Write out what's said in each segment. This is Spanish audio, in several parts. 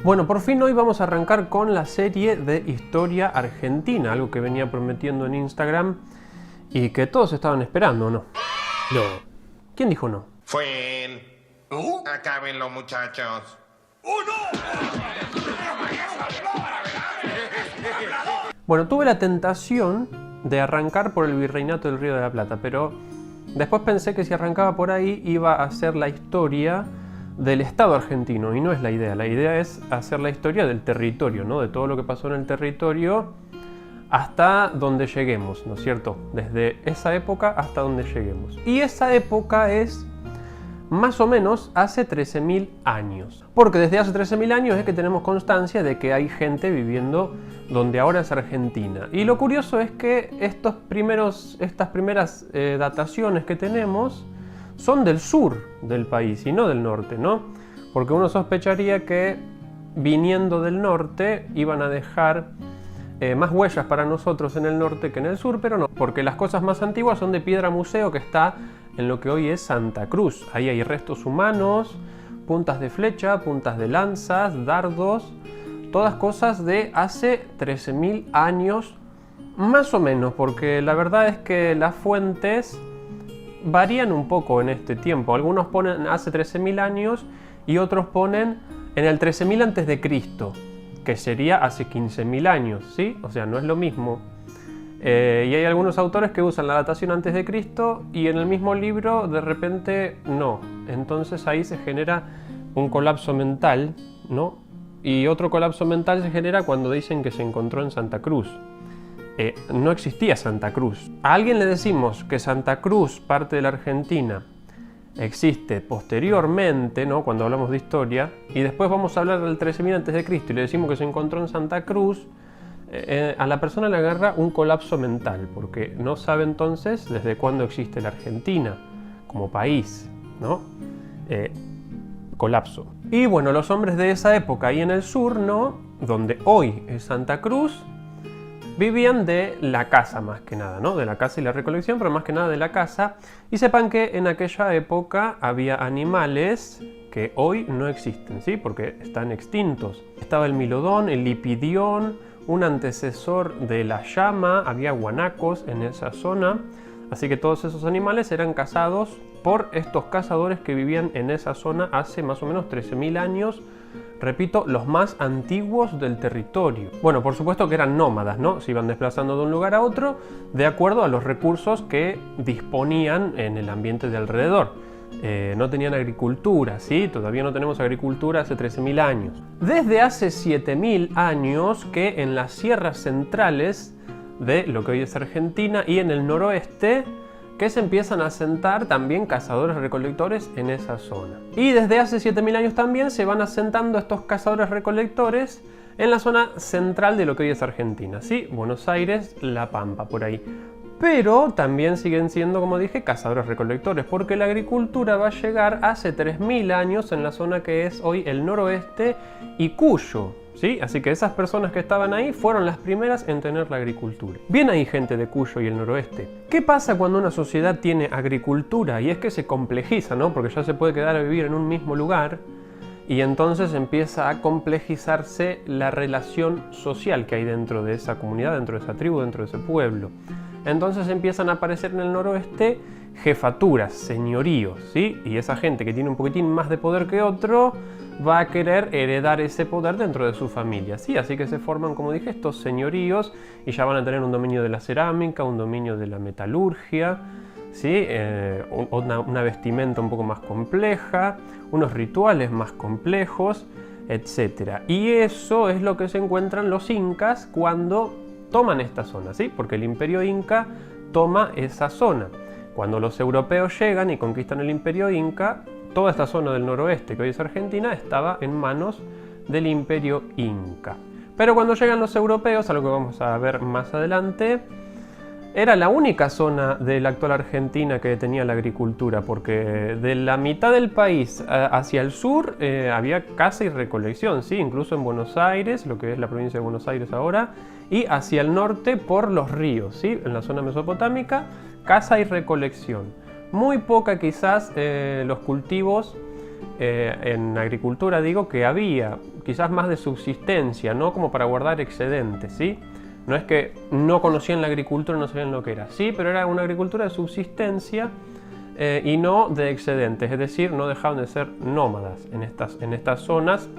Bueno, por fin hoy vamos a arrancar con la serie de Historia Argentina, algo que venía prometiendo en Instagram y que todos estaban esperando, ¿no? No. ¿Quién dijo no? Fue él. Acábenlo, muchachos. Bueno, tuve la tentación de arrancar por el Virreinato del Río de la Plata, pero después pensé que si arrancaba por ahí iba a ser la historia del Estado argentino, y no es la idea. La idea es hacer la historia del territorio, ¿no? De todo lo que pasó en el territorio hasta donde lleguemos, ¿no es cierto? Desde esa época hasta donde lleguemos. Y esa época es más o menos hace 13.000 años. Porque desde hace 13.000 años es que tenemos constancia de que hay gente viviendo donde ahora es Argentina. Y lo curioso es que estas primeras dataciones que tenemos son del sur del país y no del norte, ¿no? Porque uno sospecharía que viniendo del norte iban a dejar más huellas para nosotros en el norte que en el sur, pero no, porque las cosas más antiguas son de Piedra Museo, que está en lo que hoy es Santa Cruz. Ahí hay restos humanos, puntas de flecha, puntas de lanzas, dardos, todas cosas de hace 13.000 años más o menos, porque la verdad es que las fuentes varían un poco en este tiempo. Algunos ponen hace 13.000 años y otros ponen en el 13.000 antes de Cristo, que sería hace 15.000 años, ¿sí? O sea, no es lo mismo. Y hay algunos autores que usan la datación antes de Cristo y en el mismo libro de repente no. Entonces ahí se genera un colapso mental, ¿no? Y otro colapso mental se genera cuando dicen que se encontró en Santa Cruz. No existía Santa Cruz. A alguien le decimos que Santa Cruz, parte de la Argentina, existe posteriormente, ¿no? Cuando hablamos de historia, y después vamos a hablar del 13.000 a.C. y le decimos que se encontró en Santa Cruz, a la persona le agarra un colapso mental, porque no sabe entonces desde cuándo existe la Argentina como país, ¿no? Colapso. Y bueno, los hombres de esa época ahí en el sur, ¿no? Donde hoy es Santa Cruz, vivían de la caza más que nada, ¿no? De la caza y la recolección, pero más que nada de la caza. Y sepan que en aquella época había animales que hoy no existen, ¿sí? Porque están extintos. Estaba el milodón, el lipidión, un antecesor de la llama, había guanacos en esa zona. Así que todos esos animales eran cazados por estos cazadores que vivían en esa zona hace más o menos 13.000 años. Repito, los más antiguos del territorio. Bueno, por supuesto que eran nómadas, ¿no? Se iban desplazando de un lugar a otro de acuerdo a los recursos que disponían en el ambiente de alrededor. No tenían agricultura, ¿sí? Todavía no tenemos agricultura hace 13.000 años. Desde hace 7.000 años que en las sierras centrales de lo que hoy es Argentina y en el noroeste, que se empiezan a asentar también cazadores-recolectores en esa zona. Y desde hace 7.000 años también se van asentando estos cazadores-recolectores en la zona central de lo que hoy es Argentina, ¿sí? Buenos Aires, La Pampa, por ahí. Pero también siguen siendo, como dije, cazadores-recolectores, porque la agricultura va a llegar hace 3.000 años en la zona que es hoy el noroeste y Cuyo, ¿sí? Así que esas personas que estaban ahí fueron las primeras en tener la agricultura. Bien ahí gente de Cuyo y el noroeste. ¿Qué pasa cuando una sociedad tiene agricultura? Y es que se complejiza, ¿no? Porque ya se puede quedar a vivir en un mismo lugar y entonces empieza a complejizarse la relación social que hay dentro de esa comunidad, dentro de esa tribu, dentro de ese pueblo. Entonces empiezan a aparecer en el noroeste jefaturas, señoríos, ¿sí? Y esa gente que tiene un poquitín más de poder que otro va a querer heredar ese poder dentro de su familia, ¿sí? Así que se forman, como dije, estos señoríos y ya van a tener un dominio de la cerámica, un dominio de la metalurgia, ¿sí? Una vestimenta un poco más compleja, unos rituales más complejos, etc. Y eso es lo que se encuentran los incas cuando toman esta zona, ¿sí? Porque el imperio inca toma esa zona. Cuando los europeos llegan y conquistan el imperio inca, toda esta zona del noroeste que hoy es Argentina estaba en manos del imperio inca. Pero cuando llegan los europeos, algo que vamos a ver más adelante, era la única zona de la actual Argentina que tenía la agricultura, porque de la mitad del país hacia el sur había caza y recolección, ¿sí? Incluso en Buenos Aires, lo que es la provincia de Buenos Aires ahora, y hacia el norte por los ríos, ¿sí? En la zona mesopotámica, caza y recolección. Muy poca quizás los cultivos en agricultura, digo, que había, quizás más de subsistencia, no como para guardar excedentes, ¿sí? No es que no conocían la agricultura, no sabían lo que era, sí, pero era una agricultura de subsistencia y no de excedentes, es decir, no dejaban de ser nómadas en estas zonas,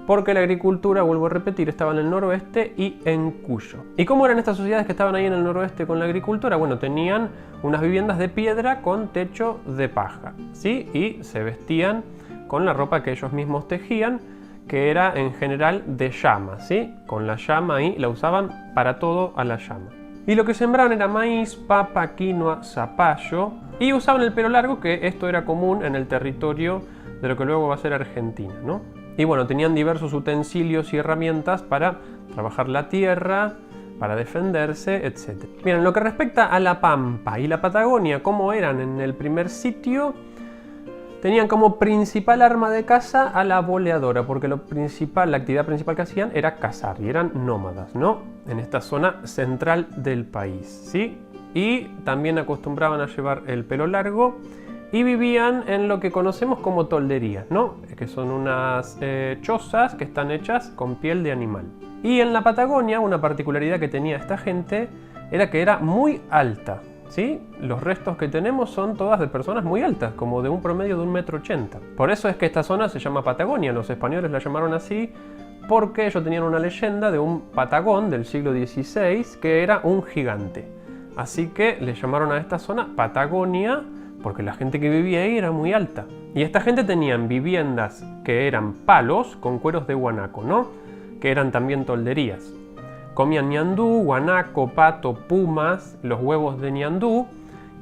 porque la agricultura, vuelvo a repetir, estaba en el noroeste y en Cuyo. ¿Y cómo eran estas sociedades que estaban ahí en el noroeste con la agricultura? Bueno, tenían unas viviendas de piedra con techo de paja, ¿sí? Y se vestían con la ropa que ellos mismos tejían, que era en general de llama, ¿sí? Con la llama ahí la usaban para todo a la llama. Y lo que sembraban era maíz, papa, quinoa, zapallo, y usaban el pelo largo, que esto era común en el territorio de lo que luego va a ser Argentina, ¿no? Y bueno, tenían diversos utensilios y herramientas para trabajar la tierra, para defenderse, etc. Bien, en lo que respecta a la Pampa y la Patagonia, como eran en el primer sitio, tenían como principal arma de caza a la boleadora, porque la actividad principal que hacían era cazar, y eran nómadas, ¿no? En esta zona central del país, ¿sí? Y también acostumbraban a llevar el pelo largo, y vivían en lo que conocemos como tolderías, ¿no? Que son unas chozas que están hechas con piel de animal. Y en la Patagonia, una particularidad que tenía esta gente era que era muy alta, ¿sí? Los restos que tenemos son todas de personas muy altas, como de un promedio de 1,80 m. Por eso es que esta zona se llama Patagonia. Los españoles la llamaron así porque ellos tenían una leyenda de un patagón del siglo XVI que era un gigante. Así que le llamaron a esta zona Patagonia, porque la gente que vivía ahí era muy alta. Y esta gente tenían viviendas que eran palos con cueros de guanaco, ¿no? Que eran también tolderías. Comían ñandú, guanaco, pato, pumas, los huevos de ñandú,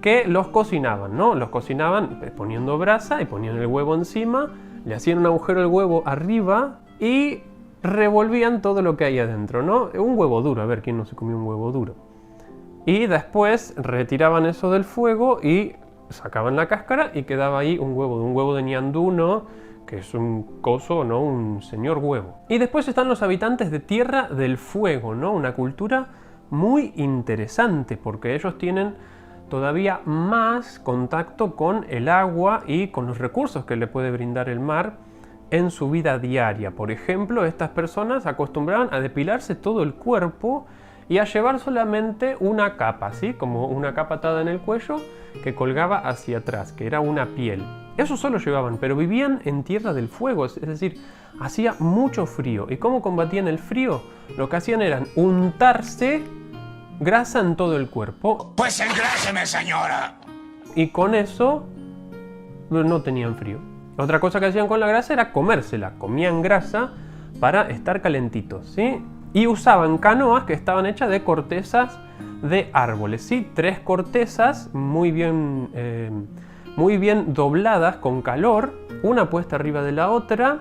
que los cocinaban, ¿no? Los cocinaban poniendo brasa y ponían el huevo encima, le hacían un agujero al huevo arriba y revolvían todo lo que hay adentro, ¿no? Un huevo duro, a ver, ¿quién no se comió un huevo duro? Y después retiraban eso del fuego y sacaban la cáscara y quedaba ahí un huevo de ñandú, ¿no? Que es un coso, ¿no? Un señor huevo. Y después están los habitantes de Tierra del Fuego, ¿no? Una cultura muy interesante porque ellos tienen todavía más contacto con el agua y con los recursos que le puede brindar el mar en su vida diaria. Por ejemplo, estas personas acostumbraban a depilarse todo el cuerpo y a llevar solamente una capa, ¿sí? Como una capa atada en el cuello que colgaba hacia atrás, que era una piel. Eso solo llevaban, pero vivían en Tierra del Fuego, es decir, hacía mucho frío. ¿Y cómo combatían el frío? Lo que hacían era untarse grasa en todo el cuerpo. Pues engráseme, señora. Y con eso no tenían frío. Otra cosa que hacían con la grasa era comérsela. Comían grasa para estar calentitos, ¿sí? Y usaban canoas que estaban hechas de cortezas de árboles, ¿sí? 3 cortezas muy bien dobladas con calor, una puesta arriba de la otra,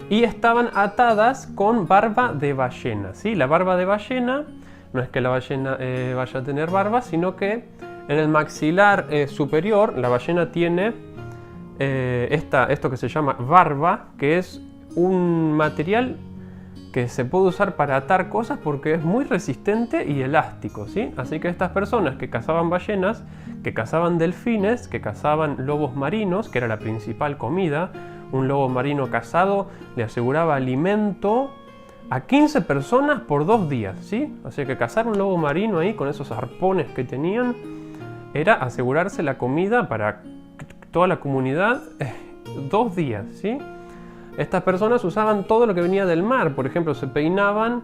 y estaban atadas con barba de ballena, ¿sí? La barba de ballena no es que la ballena vaya a tener barba, sino que en el maxilar superior la ballena tiene esto que se llama barba, que es un material que se puede usar para atar cosas porque es muy resistente y elástico, ¿sí? Así que estas personas que cazaban ballenas, que cazaban delfines, que cazaban lobos marinos, que era la principal comida, un lobo marino cazado le aseguraba alimento a 15 personas por 2 días, ¿sí? Así que cazar un lobo marino ahí con esos arpones que tenían era asegurarse la comida para toda la comunidad 2 días, ¿sí? Estas personas usaban todo lo que venía del mar, por ejemplo, se peinaban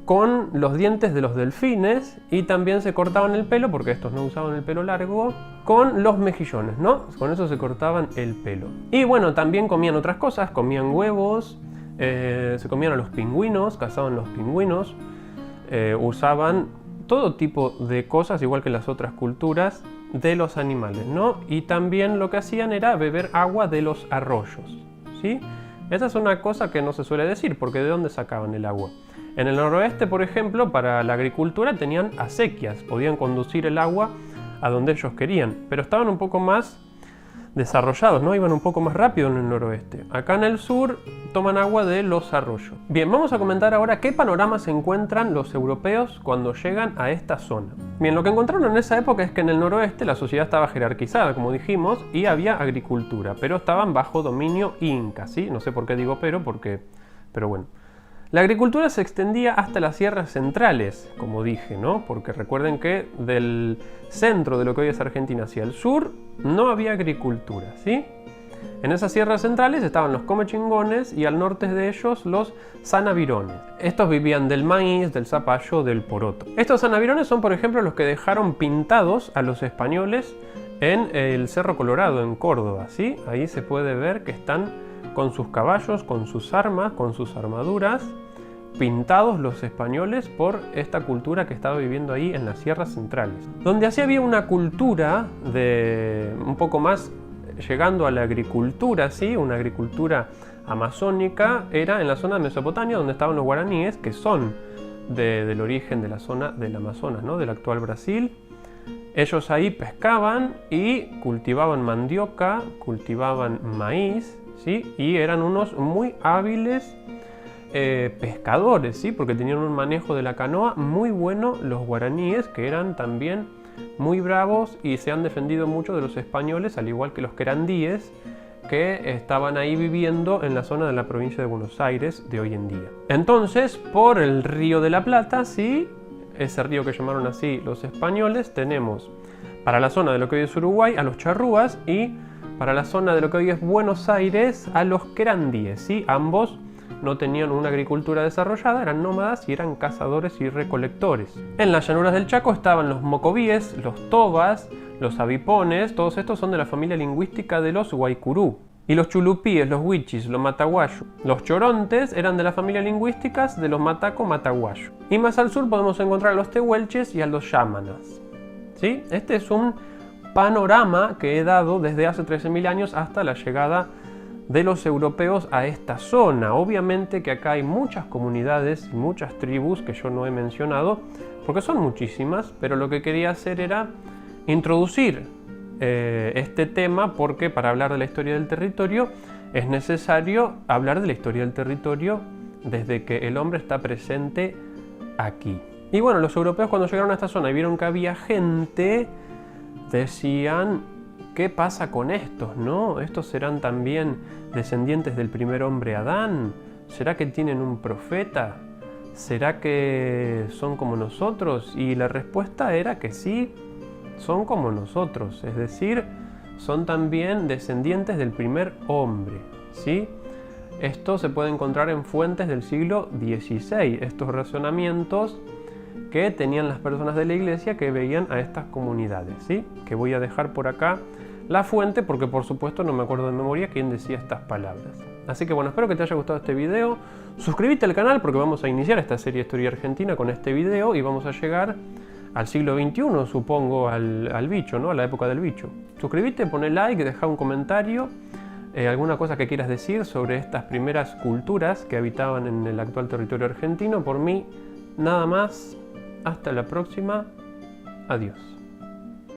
con los dientes de los delfines y también se cortaban el pelo, porque estos no usaban el pelo largo, con los mejillones, ¿no? Con eso se cortaban el pelo. Y bueno, también comían otras cosas, comían huevos, se comían a los pingüinos, cazaban los pingüinos, usaban todo tipo de cosas, igual que las otras culturas, de los animales, ¿no? Y también lo que hacían era beber agua de los arroyos, ¿sí? Esa es una cosa que no se suele decir, porque ¿de dónde sacaban el agua? En el noroeste, por ejemplo, para la agricultura tenían acequias, podían conducir el agua a donde ellos querían, pero estaban un poco más desarrollados, ¿no? Iban un poco más rápido en el noroeste. Acá en el sur toman agua de los arroyos. Bien, vamos a comentar ahora qué panoramas encuentran los europeos cuando llegan a esta zona. Bien, lo que encontraron en esa época es que en el noroeste la sociedad estaba jerarquizada, como dijimos, y había agricultura, pero estaban bajo dominio inca, ¿sí? No sé por qué digo pero, porque pero bueno. La agricultura se extendía hasta las sierras centrales, como dije, ¿no? Porque recuerden que del centro de lo que hoy es Argentina hacia el sur no había agricultura, ¿sí? En esas sierras centrales estaban los comechingones y al norte de ellos los sanavirones. Estos vivían del maíz, del zapallo, del poroto. Estos sanavirones son, por ejemplo, los que dejaron pintados a los españoles en el Cerro Colorado, en Córdoba, ¿sí? Ahí se puede ver que están con sus caballos, con sus armas, con sus armaduras, pintados los españoles por esta cultura que estaba viviendo ahí en las sierras centrales. Donde así había una cultura de un poco más llegando a la agricultura, ¿sí? Una agricultura amazónica, era en la zona de Mesopotamia, donde estaban los guaraníes, que son del origen de la zona del Amazonas, ¿no? Del actual Brasil. Ellos ahí pescaban y cultivaban mandioca, cultivaban maíz, ¿sí? Y eran unos muy hábiles pescadores, ¿sí? Porque tenían un manejo de la canoa muy bueno los guaraníes, que eran también muy bravos y se han defendido mucho de los españoles, al igual que los querandíes, que estaban ahí viviendo en la zona de la provincia de Buenos Aires de hoy en día. Entonces, por el Río de la Plata, ¿sí? Ese río que llamaron así los españoles, tenemos para la zona de lo que hoy es Uruguay a los charrúas y para la zona de lo que hoy es Buenos Aires a los querandíes, ¿sí? Ambos no tenían una agricultura desarrollada, eran nómadas y eran cazadores y recolectores. En las llanuras del Chaco estaban los mocovíes, los tobas, los avipones, todos estos son de la familia lingüística de los guaycurú. Y los chulupíes, los huichis, los mataguayos, los chorontes eran de la familia lingüística de los mataco-mataguayo. Y más al sur podemos encontrar a los tehuelches y a los yámanas. ¿Sí? Este es un panorama que he dado desde hace 13.000 años hasta la llegada de los europeos a esta zona. Obviamente que acá hay muchas comunidades y muchas tribus que yo no he mencionado, porque son muchísimas, pero lo que quería hacer era introducir este tema, porque para hablar de la historia del territorio es necesario hablar de la historia del territorio desde que el hombre está presente aquí. Y bueno, los europeos cuando llegaron a esta zona y vieron que había gente, decían: ¿qué pasa con estos, no? ¿Estos serán también descendientes del primer hombre Adán? ¿Será que tienen un profeta? ¿Será que son como nosotros? Y la respuesta era que sí, son como nosotros, es decir, son también descendientes del primer hombre, ¿sí? Esto se puede encontrar en fuentes del siglo XVI, estos razonamientos que tenían las personas de la iglesia que veían a estas comunidades, ¿sí? Que voy a dejar por acá la fuente porque por supuesto no me acuerdo de memoria quién decía estas palabras. Así que bueno, espero que te haya gustado este video. Suscríbete al canal porque vamos a iniciar esta serie de Historia Argentina con este video y vamos a llegar al siglo XXI, supongo, al bicho, ¿no? A la época del bicho. Suscríbete, poné like, deja un comentario, alguna cosa que quieras decir sobre estas primeras culturas que habitaban en el actual territorio argentino. Por mí, nada más. Hasta la próxima. Adiós.